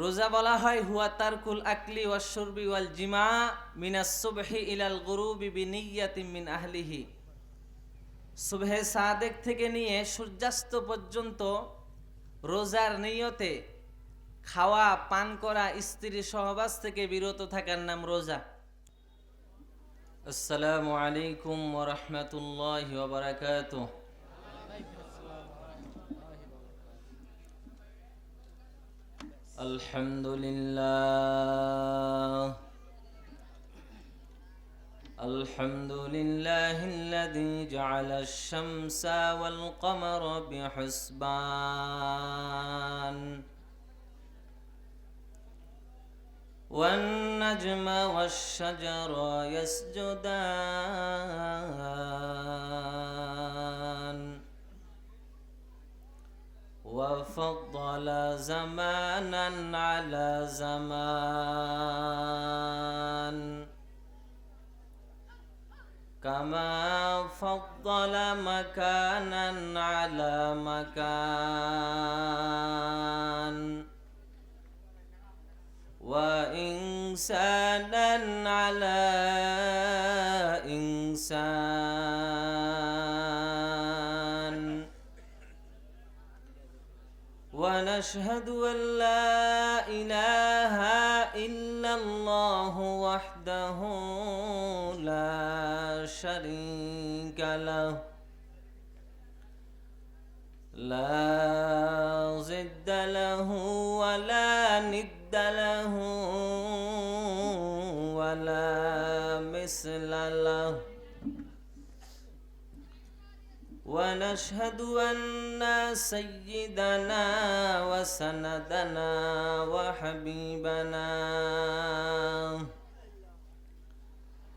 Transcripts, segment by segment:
রোজা বলা হয় হুয়া তারকুল আকলি ওয়াশ-শুরবি ওয়াল জিমা মিনাস সুবহি ইলাল গুরুবি বিনিয়াতিন মিন আহলিহি। সুবহে সাদেক থেকে নিয়ে সূর্যাস্ত পর্যন্ত রোজার নিয়তে খাওয়া পান করা স্ত্রী সহবাস থেকে বিরত থাকার নাম রোজা। আসসালামু আলাইকুম ওয়া রাহমাতুল্লাহি ওয়া বারাকাতুহু। আলহামদুলিল্লাহিল্লাযী জা'আলাশ শামসা ওয়াল কমারা বিহুসবান ওয়ান নাজমা ওয়াশ-শাজারা ইয়াসজুদান وفضل زمانا على زمان كما فضل مكانا على مكان وإنسانا على إنسان. ونشهد أن لا إله إلا الله وحده لا شريك له لا ضد له ولا ند له ولا مثل له. ونشهد أن سيدنا وسندنا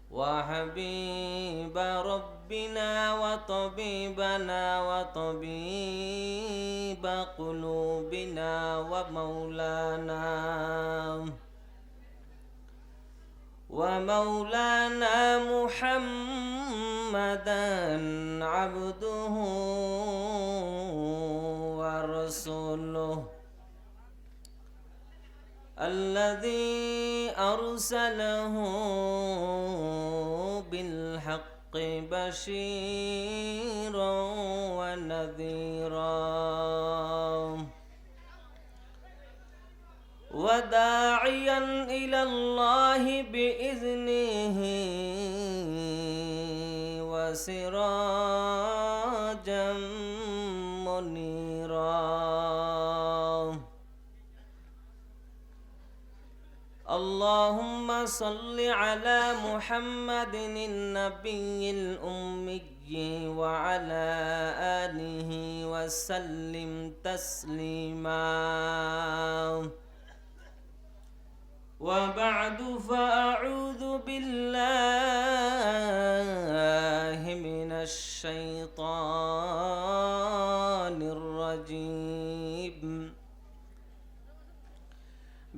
وحبيب ربنا وطبيبنا وطبيب قلوبنا ومولانا محمدا عبده ورسوله الذي أرسله بالحق بشيرا ونذيرا وداعيا إلى الله بإذنه وسراجا منيرا. اللهم صل على محمد النبي الأمي وعلى آله وسلم تسليما. وبعد فأعوذ بالله من الشيطان الرجيم.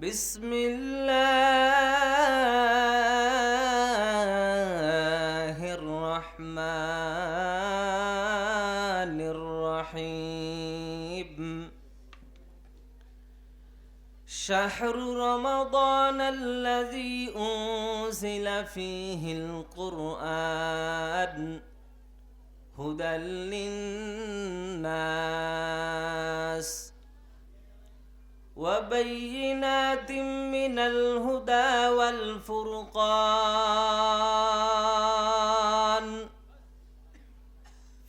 بسم الله الرحمن الرحيم. شهر رمضان الذي أنزل فيه القرآن هدى للناس وبينات من الهدى والفرقان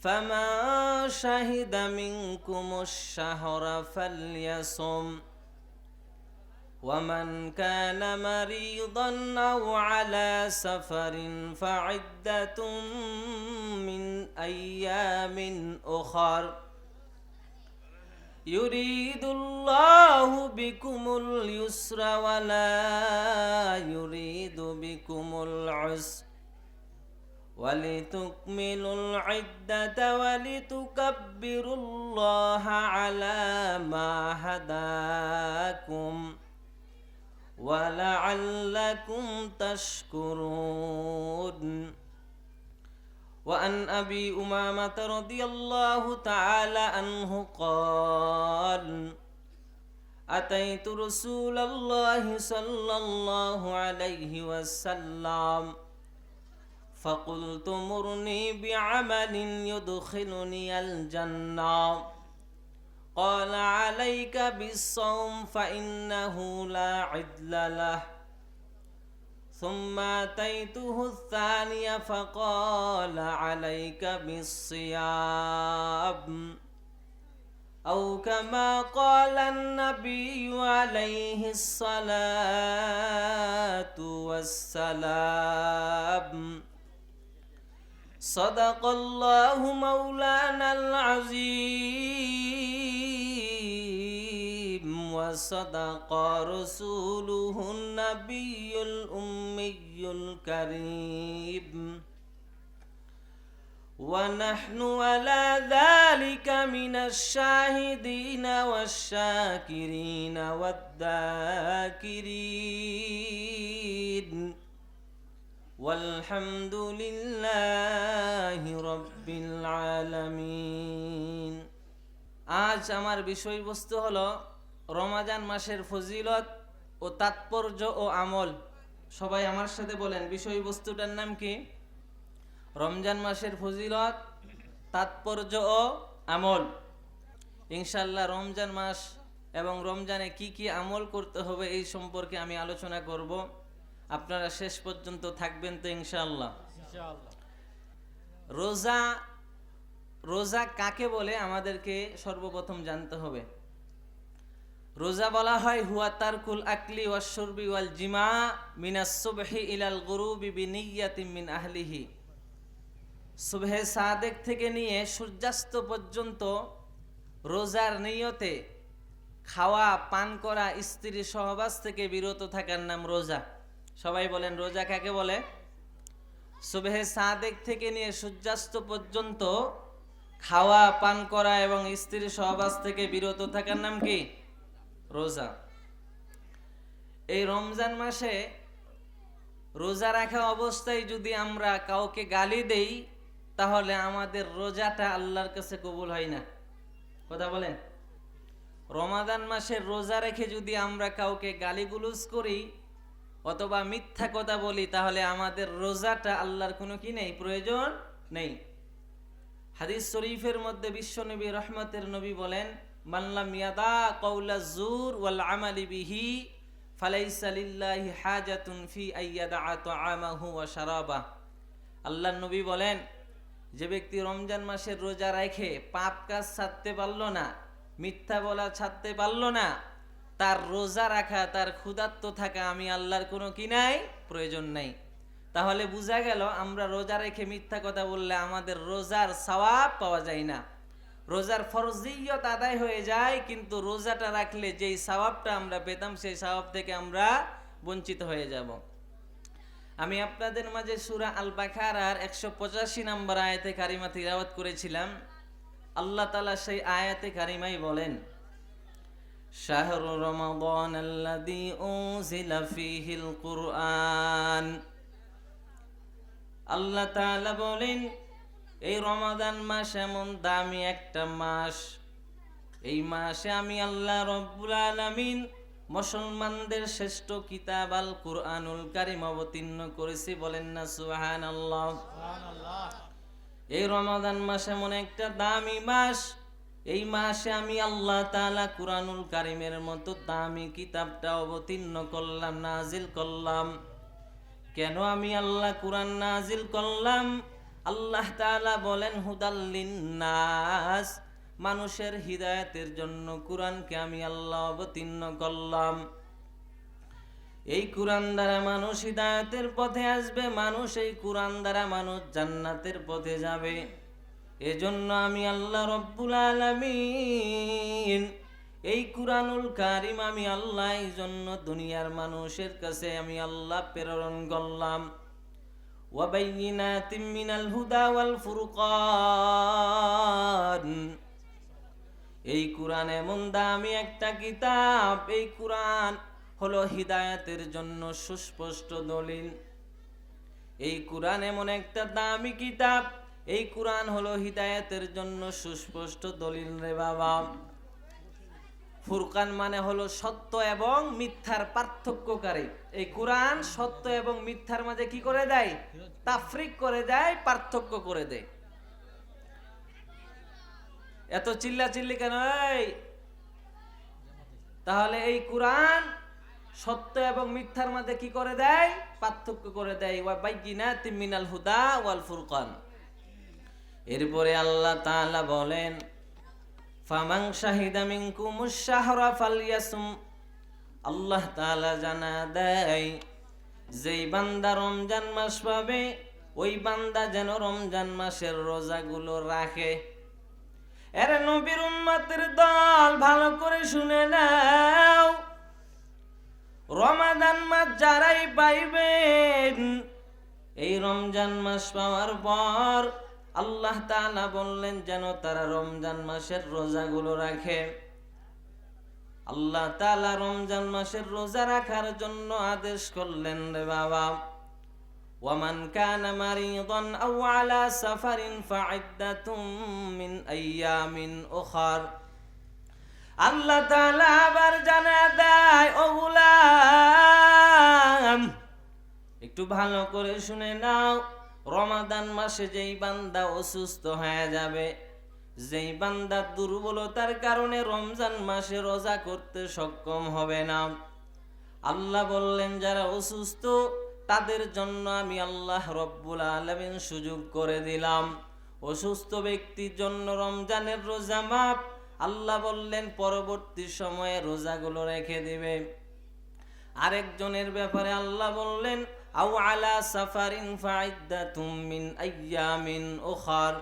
فمن شهد منكم الشهر فليصم ومن كان مريضا أو على سفر فعدة من أيام أخر يريد الله بكم اليسر ولا يريد بكم العسر ولتكملوا العدة ولتكبروا الله على ما هداكم ولعلكم تشكرون. وعن أبي أمامة رضي الله تعالى عنه قال أتيت رسول الله صلى الله عليه وسلم فقلت مرني بعمل يدخلني الجنة قال عليك بالصوم فإنه لا عدل له ثم أتيته الثانية فقال عليك بالصيام أو كما قال النبي عليه الصلاة والسلام صدق الله مولانا العظيم وصدق رسوله النبي الأمي الكريم ونحن على ذلك من الشاهدين والشاكرين والذاكرين والحمد لله رب العالمين। আজ আমার বিষয়বস্তু হলো রমজান মাসের ফজিলত ও তাৎপর্য ও আমল। সবাই আমার সাথে বলেন, বিষয়বস্তুটার নাম কি? রমজান মাসের ফজিলত, তাৎপর্য ও আমল। ইনশাআল্লাহ রমজান মাস এবং রমজানে কি কি আমল করতে হবে এই সম্পর্কে আমি আলোচনা করব। আপনারা শেষ পর্যন্ত থাকবেন তো ইনশাআল্লাহ। রোজা, রোজা কাকে বলে আমাদেরকে সর্বপ্রথম জানতে হবে। রোজা বলা হয় হুয়া তারকুল আকলি ওয়াশ শুরবি ওয়াল জিমা মিনাস সুবহি ইলাল গুরুবি বিনিয়াতিন মিন আহলিহি। সুবহে সাদেক থেকে নিয়ে সূর্যাস্ত পর্যন্ত রোজার নিয়তে খাওয়া পান করা, স্ত্রী সহবাস থেকে বিরত থাকার নাম রোজা। সবাই বলেন রোজা কাকে বলে? সুবহে সাদেক থেকে নিয়ে সূর্যাস্ত পর্যন্ত খাওয়া পান করা এবং স্ত্রী সহবাস থেকে বিরত থাকার নাম কি? রোজা। এই রমজান মাসে রোজা রাখা অবস্থায় যদি আমরা কাউকে গালি দেই তাহলে আমাদের রোজাটা আল্লাহর কাছে কবুল হয় না। কথা বলেন। রমাদান মাসের রোজা রেখে যদি আমরা কাউকে গালিগুলোজ করি অথবা মিথ্যা কথা বলি তাহলে আমাদের রোজাটা আল্লাহর কোনো কি নেই, প্রয়োজন নেই। হাদিস শরীফের মধ্যে বিশ্বনবী রহমতের নবী বলেন, মাল্লাম ইয়াদা কওলা জুর ওয়াল আমালি বিহি ফালাইসা লিল্লাহি হাজাতুন ফি আইয়াদা তাআমাহু ওয়া শারাবা। আল্লাহর নবী বলেন, যে ব্যক্তি রমজান মাসের রোজা রেখে পাপ কাজ ছাড়তে পারলো না, মিথ্যা বলা ছাড়তে পারলো না, তার রোজা রাখা, তার ক্ষুধার্ত থাকা আমি আল্লাহর কোনো কি নাই, প্রয়োজন নাই। তাহলে বোঝা গেল আমরা রোজা রেখে মিথ্যা কথা বললে আমাদের রোজার সওয়াব পাওয়া যায় না। রোজার ফরজিয়ত আদায় হয়ে যায়, কিন্তু রোজাটা রাখলে যেই সওয়াবটা আমরা পেতাম সেই সওয়াব থেকে আমরা বঞ্চিত হয়ে যাব। আমি আপনাদের মাঝে সূরা আল বাকারার 185 নম্বর আয়াতে কারিমা তিলাওয়াত করেছিলাম। আল্লাহ তাআলা সেই আয়াতে কারিমাই বলেন, শাহরু রমাদানাল্লাযী উনজিলা ফীহিল কুরআন। আল্লাহ তাআলা বলেন, এই রমাদান মাস এমন দামি একটা মাস, এই মাসে আমি আল্লাহ রব্বুল আলামিন মুসলমানদের শ্রেষ্ঠ কিতাব আল কুরআনুল কারীম অবতীর্ণ করেছি। বলেন না সুবহানাল্লাহ। এই রমাদান মাস এমন একটা দামি মাস, এই মাসে আমি আল্লাহ তাআলা কুরআনুল কারীমের মতো দামি কিতাবটা অবতীর্ণ করলাম, নাজিল করলাম। কেন আমি আল্লাহ কুরআন নাজিল করলাম? আল্লাহ তাআলা বলেন, হুদাল লিন্নাস, মানুষের হিদায়াতের জন্য কুরআনকে আমি আল্লাহ অবতীর্ণ করলাম। এই কুরআন দ্বারা মানুষ হিদায়াতের পথে আসবে, মানুষ এই কুরআন দ্বারা মানুষ জান্নাতের পথে যাবে। এজন্য আমি আল্লাহ রব্বুল আলামিন এই কুরআনুল কারীম আমি আল্লাহ এই জন্য দুনিয়ার মানুষের কাছে আমি আল্লাহ প্রেরণ করলাম। ওয়া বাইয়িনাতিম মিনাল হুদা ওয়াল ফুরকান। এই কুরআন এমন দামি একটা কিতাব, এই কুরআন হলো হিদায়াতের জন্য সুস্পষ্ট দলিল। এই কুরআন এমন একটা দামি কিতাব, এই কুরআন হলো হিদায়াতের জন্য সুস্পষ্ট দলিল রে বাবা। ফুরকান মানে হলো সত্য এবং মিথ্যার পার্থক্যকারী। এই কোরআন সত্য এবং মিথ্যার মাঝে কি করে দেয়? তাফরিক করে দেয়, পার্থক্য করে দেয়। এত চিল্লাচিল্লি কেন? তাহলে এই কোরআন সত্য এবং মিথ্যার মধ্যে কি করে দেয়? পার্থক্য করে দেয়। ওয়া বাইয়িনাতিম মিনাল হুদা ওয়াল ফুরকান। এরপরে আল্লাহ তাআলা বলেন, ফামান শাহিদা মিনকুমুশ শাহরা ফালইয়াসুম। আল্লাহ তাআলা জানা দেয়, যেই বান্দা রমজান মাস পাবে ওই বান্দা যেন রমজান মাসের রোজাগুলো রাখে। এর নবীর উম্মতের দল, ভালো করে শুনে নাও, রমাদান মাস যারাই পাইবেন, এই রমজান মাস পাওয়ার পর আল্লাহ তাআলা বললেন যেন তারা রমজান মাসের রোজাগুলো রাখে। আল্লাহ তাআলা রমজান মাসের রোজা রাখার জন্য আদেশ করলেন, রে বাবা, ওয়ামান কানা মারিদান আও আলা সাফারিন ফাইদ্দাতুম মিন আইয়ামিন উখার। আল্লাহ তাআলা আবার জানা দেয়, ও গোলাম, একটু ভালো করে শুনে নাও, রমাদান মাসে যেই বান্দা অসুস্থ হয়ে যাবে, যেই বান্দা দুর্বলতার কারণে রমজান মাসে রোজা করতে সক্ষম হবে না, আল্লাহ বললেন যারা অসুস্থ তাদের জন্য আমি আল্লাহ রব্বুল আলামিন সুযোগ করে দিলাম। অসুস্থ ব্যক্তির জন্য রমজানের রোজা মাফ। আল্লাহ বললেন পরবর্তী সময়ে রোজাগুলো রেখে দিবে। আরেকজনের ব্যাপারে আল্লাহ বললেন, আও আলা সাফারিন ফাইদ্দাতুম মিন আইয়ামিন উখার।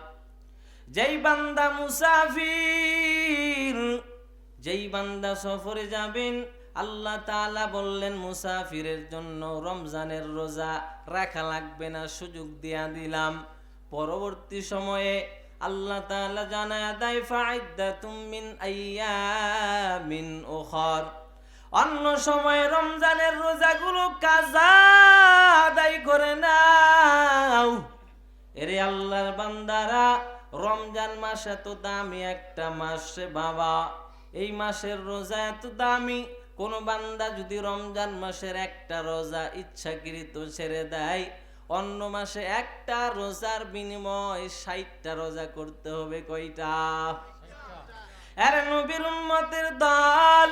যেই বান্দা মুসাফির, যেই বান্দা সফরে যাবেন, আল্লাহ তাআলা বললেন মুসাফিরের জন্য রমজানের রোজা রাখা লাগবে না, সুযোগ দিয়া দিলাম। পরবর্তী সময়ে আল্লাহ তাআলা জানায়া দেয়, ফাইদ্দাতুম মিন আইয়ামিন উখার। অন্য সময় রমজানের রোজাগুলো কাজা আদায় করে নাও। এরে আল্লাহর বান্দারা, রমজান মাস এত দামি একটা মাস রে বাবা, এই মাসের রোজা এত দামি। কোন বান্দা যদি রমজান মাসের একটা রোজা ইচ্ছাকৃত ছেড়ে দেয়, অন্য মাসে একটা রোজার বিনিময়ে 60টা রোজা করতে হবে। কয়টা? আরে নবীর উম্মতের দল,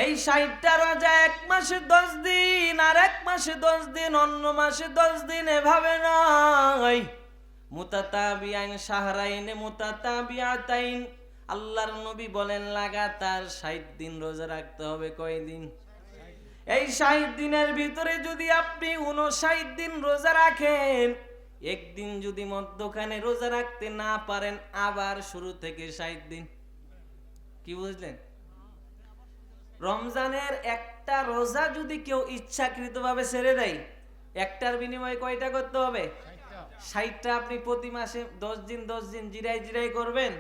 এই 60টা রোজা এক মাসে 10 দিন, আর এক মাসে 10 দিন, অন্য মাসে 10 দিন, এভাবে নয়। মুতাতাবিআইন শাহরাইনে মুতাতাবিআতাইন। আল্লাহর নবী বলেন লাগাতার 60 দিন রোজা রাখতে হবে। কয়দিন? এই 60 দিনের ভিতরে যদি আপনি 59 দিন রোজা রাখেন, একদিন যদি মধ্যখানে রোজা রাখতে না পারেন, আবার শুরু থেকে 60 দিন। কি বুঝলেন? রমজানের একটা রোজা যদি কেউ ইচ্ছাকৃতভাবে ছেড়ে দেয়, একটার বিনিময়ে কয়টা করতে হবে? 60টা। আপনি প্রতি মাসে 10 দিন 10 দিন জিরাই করবেন।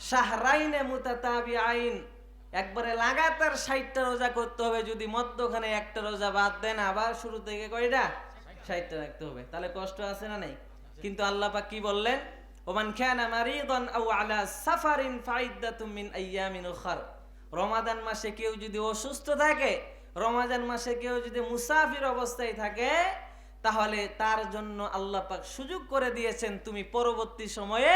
শাহরাইনে মুতাতাবিআইন, একবারে লাগাতার 60টা রোজা করতে হবে। যদি মধ্যখানে একটা রোজা বাদ দেন, আবার শুরু থেকে কয়টা? 60টা রাখতে হবে। তাহলে কষ্ট আছে না নাই? কিন্তু আল্লাহ পাক কি বললেন? ওমান কানা মারিদান আও আলা সাফারিন ফাইদ্দাতুম মিন আইয়ামিন উখার। রমাদান মাসে কেউ যদি অসুস্থ থাকে, রমাদান মাসে কেউ যদি মুসাফির অবস্থায় থাকে, তাহলে তার জন্য আল্লাহ পাক সুযোগ করে দিয়েছেন, তুমি পরবর্তী সময়ে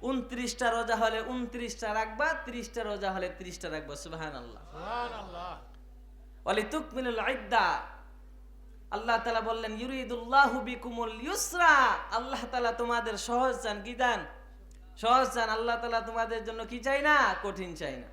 29টা রোজা হলে 29টা রাখবা, 30টা রোজা হলে 30টা রাখবা। সুবহানাল্লাহ, সুবহানাল্লাহ। ওয়ালিতুকমিলুল ইদ্দা। আল্লাহ তাআলা বললেন, ইউরিদুল্লাহু বিকুমুল ইউসরা। আল্লাহ তাআলা তোমাদের সহজ চান। কি চান? সহজ চান। আল্লাহ তাআলা তোমাদের জন্য কি চাই না? কঠিন চাই না।